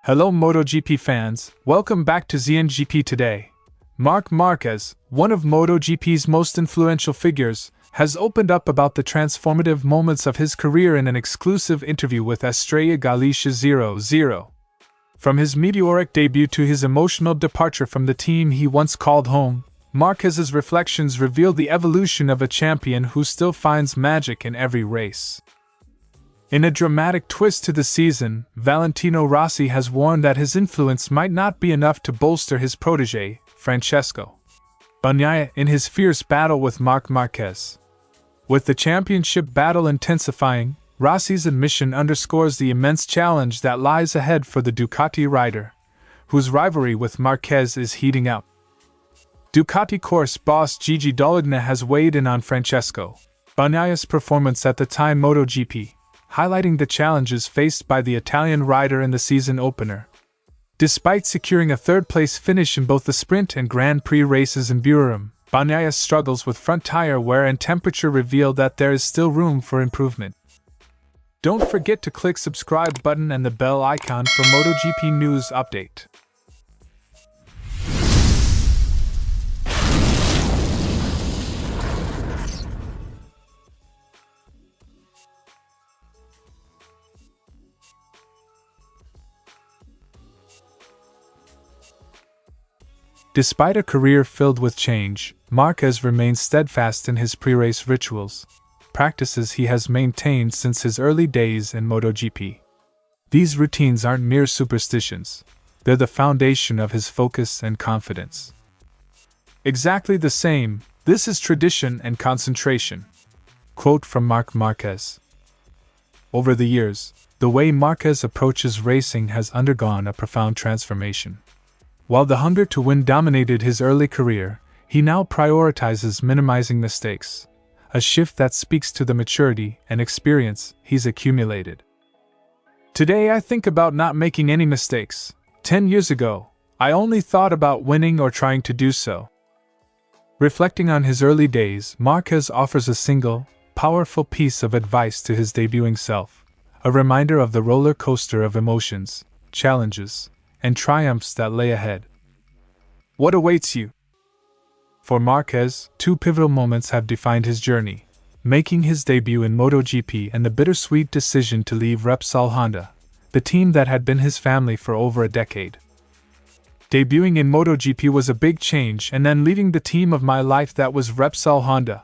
Hello MotoGP fans, welcome back to ZNGP Today. Marc Marquez, one of MotoGP's most influential figures, has opened up about the transformative moments of his career in an exclusive interview with Estrella Galicia 00. From his meteoric debut to his emotional departure from the team he once called home, Marquez's reflections reveal the evolution of a champion who still finds magic in every race. In a dramatic twist to the season, Valentino Rossi has warned that his influence might not be enough to bolster his protege, Francesco Bagnaia, in his fierce battle with Marc Marquez. With the championship battle intensifying, Rossi's admission underscores the immense challenge that lies ahead for the Ducati rider, whose rivalry with Marquez is heating up. Ducati course boss Gigi D'Allegna has weighed in on Francesco Bagnaia's performance at the time MotoGP, highlighting the challenges faced by the Italian rider in the season opener. Despite securing a third-place finish in both the sprint and Grand Prix races in Buram, Bagnaia's struggles with front tire wear and temperature reveal that there is still room for improvement. Don't forget to click subscribe button and the bell icon for MotoGP news update. Despite a career filled with change, Marquez remains steadfast in his pre-race rituals, practices he has maintained since his early days in MotoGP. These routines aren't mere superstitions, they're the foundation of his focus and confidence. Exactly the same, this is tradition and concentration. Quote from Marc Marquez. Over the years, the way Marquez approaches racing has undergone a profound transformation. While the hunger to win dominated his early career, he now prioritizes minimizing mistakes, a shift that speaks to the maturity and experience he's accumulated. Today I think about not making any mistakes. 10 years ago, I only thought about winning or trying to do so. Reflecting on his early days, Marquez offers a single, powerful piece of advice to his debuting self, a reminder of the roller coaster of emotions, challenges, and triumphs that lay ahead. What awaits you? For Marquez, two pivotal moments have defined his journey: making his debut in MotoGP and the bittersweet decision to leave Repsol Honda, the team that had been his family for over a decade. Debuting in MotoGP was a big change, and then leaving the team of my life that was Repsol Honda.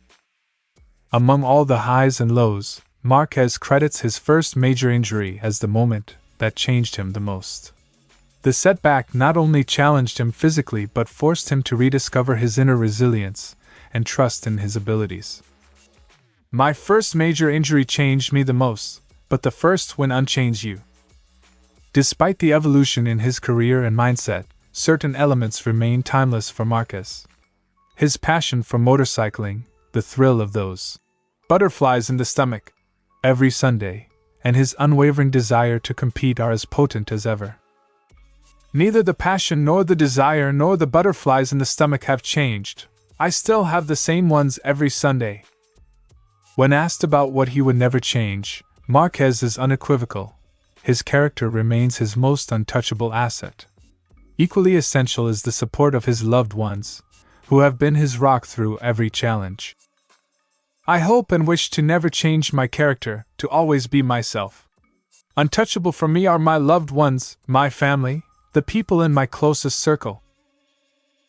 Among all the highs and lows, Marquez credits his first major injury as the moment that changed him the most. The setback not only challenged him physically but forced him to rediscover his inner resilience and trust in his abilities. My first major injury changed me the most, but the first win unchanged you. Despite the evolution in his career and mindset, certain elements remain timeless for Marquez. His passion for motorcycling, the thrill of those butterflies in the stomach every Sunday, and his unwavering desire to compete are as potent as ever. Neither the passion nor the desire nor the butterflies in the stomach have changed. I still have the same ones every Sunday. When asked about what he would never change, Marquez is unequivocal. His character remains his most untouchable asset. Equally essential is the support of his loved ones, who have been his rock through every challenge. I hope and wish to never change my character, to always be myself. Untouchable for me are my loved ones, my family, the people in my closest circle.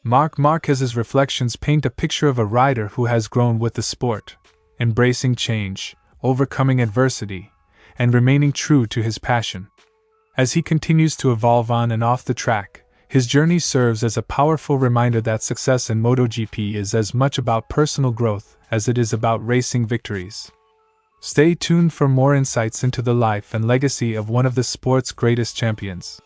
Marc Marquez's reflections paint a picture of a rider who has grown with the sport, embracing change, overcoming adversity, and remaining true to his passion. As he continues to evolve on and off the track, his journey serves as a powerful reminder that success in MotoGP is as much about personal growth as it is about racing victories. Stay tuned for more insights into the life and legacy of one of the sport's greatest champions.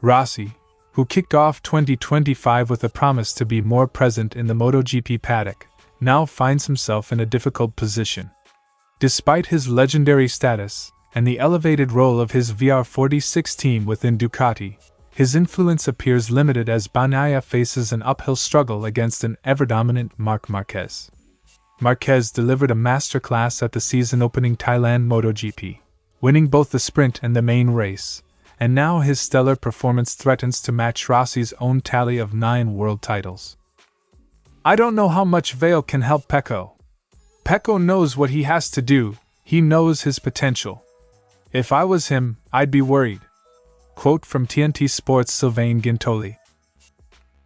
Rossi, who kicked off 2025 with a promise to be more present in the MotoGP paddock, now finds himself in a difficult position. Despite his legendary status and the elevated role of his VR46 team within Ducati, his influence appears limited as Bagnaia faces an uphill struggle against an ever-dominant Marc Marquez. Marquez delivered a masterclass at the season-opening Thailand MotoGP, winning both the sprint and the main race, and now his stellar performance threatens to match Rossi's own tally of 9 world titles. I don't know how much Vale can help Pecco. Pecco knows what he has to do, he knows his potential. If I was him, I'd be worried. Quote from TNT Sports' Sylvain Gintoli.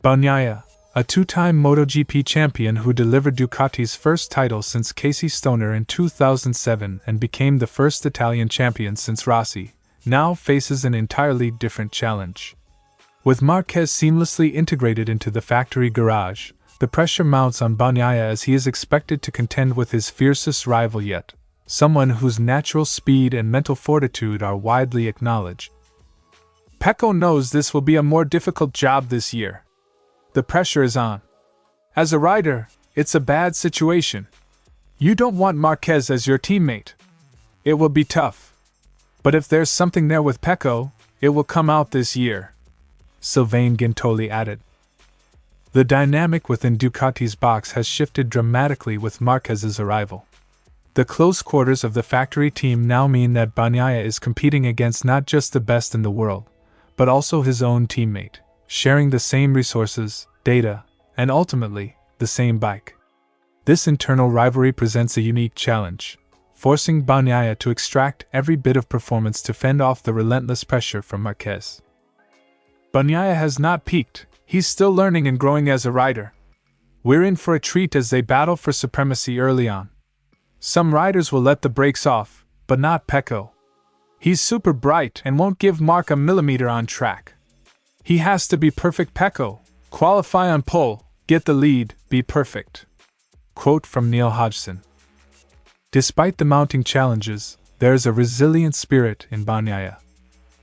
Bagnaia, a 2-time MotoGP champion who delivered Ducati's first title since Casey Stoner in 2007 and became the first Italian champion since Rossi, now faces an entirely different challenge. With Marquez seamlessly integrated into the factory garage, the pressure mounts on Bagnaia as he is expected to contend with his fiercest rival yet, someone whose natural speed and mental fortitude are widely acknowledged. Pecco knows this will be a more difficult job this year. The pressure is on. As a rider, it's a bad situation. You don't want Marquez as your teammate. It will be tough. But if there's something there with Pecco, it will come out this year, Sylvain Gintoli added. The dynamic within Ducati's box has shifted dramatically with Marquez's arrival. The close quarters of the factory team now mean that Bagnaia is competing against not just the best in the world, but also his own teammate, sharing the same resources, data, and ultimately, the same bike. This internal rivalry presents a unique challenge, forcing Bagnaia to extract every bit of performance to fend off the relentless pressure from Marquez. Bagnaia has not peaked, he's still learning and growing as a rider. We're in for a treat as they battle for supremacy early on. Some riders will let the brakes off, but not Pecco. He's super bright and won't give Marc a millimeter on track. He has to be perfect Pecco, qualify on pole, get the lead, be perfect. Quote from Neil Hodgson. Despite the mounting challenges, there is a resilient spirit in Bagnaia.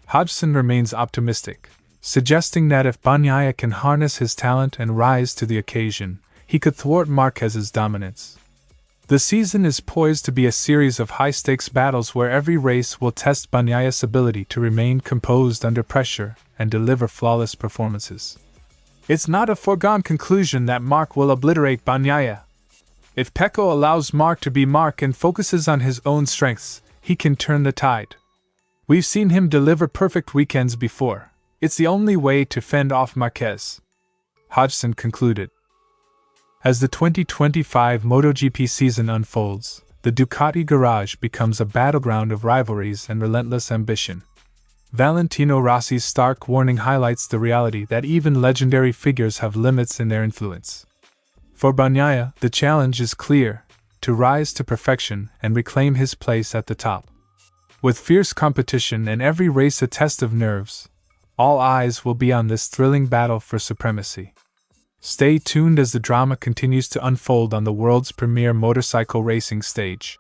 Hodgson remains optimistic, suggesting that if Bagnaia can harness his talent and rise to the occasion, he could thwart Marquez's dominance. The season is poised to be a series of high-stakes battles where every race will test Bagnaia's ability to remain composed under pressure and deliver flawless performances. It's not a foregone conclusion that Marc will obliterate Bagnaia. If Pecco allows Marc to be Marc and focuses on his own strengths, he can turn the tide. We've seen him deliver perfect weekends before. It's the only way to fend off Marquez, Hodgson concluded. As the 2025 MotoGP season unfolds, the Ducati garage becomes a battleground of rivalries and relentless ambition. Valentino Rossi's stark warning highlights the reality that even legendary figures have limits in their influence. For Bagnaia, the challenge is clear: to rise to perfection and reclaim his place at the top. With fierce competition and every race a test of nerves, all eyes will be on this thrilling battle for supremacy. Stay tuned as the drama continues to unfold on the world's premier motorcycle racing stage.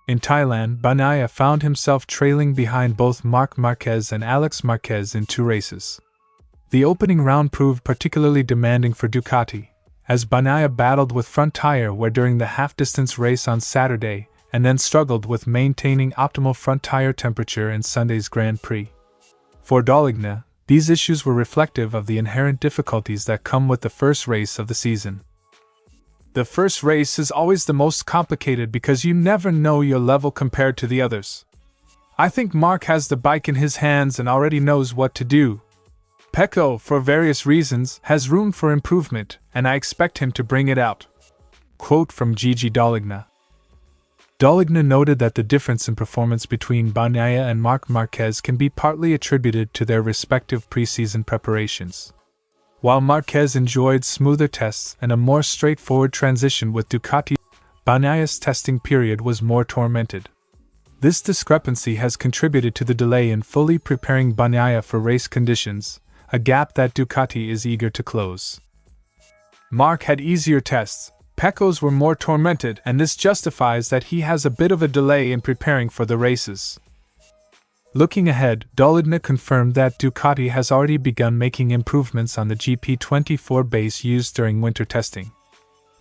In Thailand, Bagnaia found himself trailing behind both Marc Marquez and Alex Marquez in 2 races. The opening round proved particularly demanding for Ducati, as Bagnaia battled with front tire wear during the half-distance race on Saturday and then struggled with maintaining optimal front tire temperature in Sunday's Grand Prix. For Doligna, these issues were reflective of the inherent difficulties that come with the first race of the season. The first race is always the most complicated because you never know your level compared to the others. I think Marc has the bike in his hands and already knows what to do. Pecco, for various reasons, has room for improvement, and I expect him to bring it out. Quote from Gigi Doligna. Doligna noted that the difference in performance between Bagnaia and Marc Marquez can be partly attributed to their respective preseason preparations. While Marquez enjoyed smoother tests and a more straightforward transition with Ducati, Bagnaia's testing period was more tormented. This discrepancy has contributed to the delay in fully preparing Bagnaia for race conditions, a gap that Ducati is eager to close. Marc had easier tests. Pecco's were more tormented, and this justifies that he has a bit of a delay in preparing for the races. Looking ahead, Doligna confirmed that Ducati has already begun making improvements on the GP24 base used during winter testing.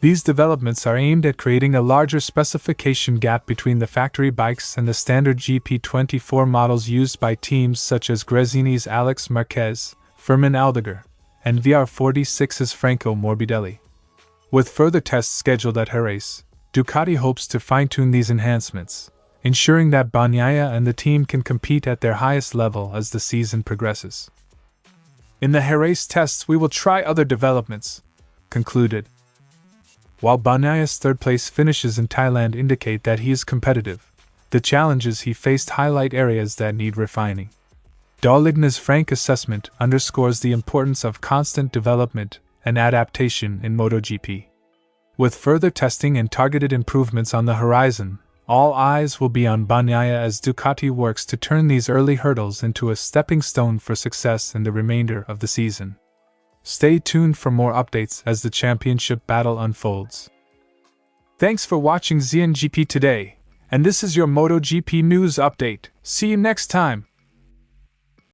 These developments are aimed at creating a larger specification gap between the factory bikes and the standard GP24 models used by teams such as Gresini's Alex Marquez, Fermin Aldeguer, and VR46's Franco Morbidelli. With further tests scheduled at Jerez, Ducati hopes to fine-tune these enhancements, ensuring that Bagnaia and the team can compete at their highest level as the season progresses. In the Jerez tests we will try other developments, concluded. While Bagnaia's third-place finishes in Thailand indicate that he is competitive, the challenges he faced highlight areas that need refining. Daligna's frank assessment underscores the importance of constant development and adaptation in MotoGP. With further testing and targeted improvements on the horizon, all eyes will be on Bagnaia as Ducati works to turn these early hurdles into a stepping stone for success in the remainder of the season. Stay tuned for more updates as the championship battle unfolds. Thanks for watching ZNGP Today, and this is your MotoGP news update. See you next time.